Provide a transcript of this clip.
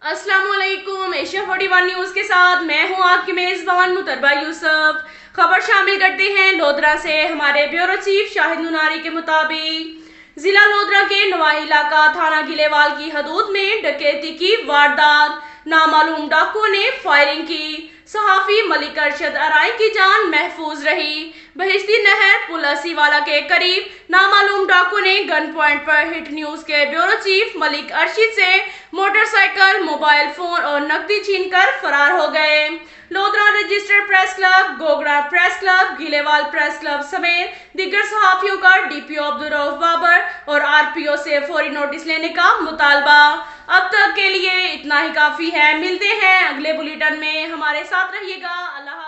अस्सलाम वालेकुम। Asia 41 news के साथ मैं हूं आपकी मेज़बान मुतरबा यूसुफ। खबर शामिल करते हैं लोधरा से। हमारे ब्यूरो चीफ शाहिद नुनारी के मुताबिक जिला लोधरा के नवाही इलाका थाना गिलेवाल की हदूद में डकैती की वारदात, नामालूम डाकुओं ने फायरिंग की। सहाफ़ी मलिक अरशद अराई की जान महफूज रही। बहिश्ती नहर पुल असीवाला के करीब नामालूम डाकू ने गन पॉइंट पर हिट न्यूज़ के ब्यूरो चीफ मलिक अरशद से मोटरसाइकिल, मोबाइल फोन और नकदी छीनकर फरार हो गए। Lodhran registered press club, Gogra press club, Gilewal press club समेत दिग्गर सहाफियों का डीपीओ अब्दुर्रऊफ बाबर और आरपीओ से फौरी नोटिस लेने का मुतालबा। अब तक के लिए इतना ही काफी है। मिलते हैं अगले बुलेटिन में, हमारे साथ रहिएगा। अल्लाह।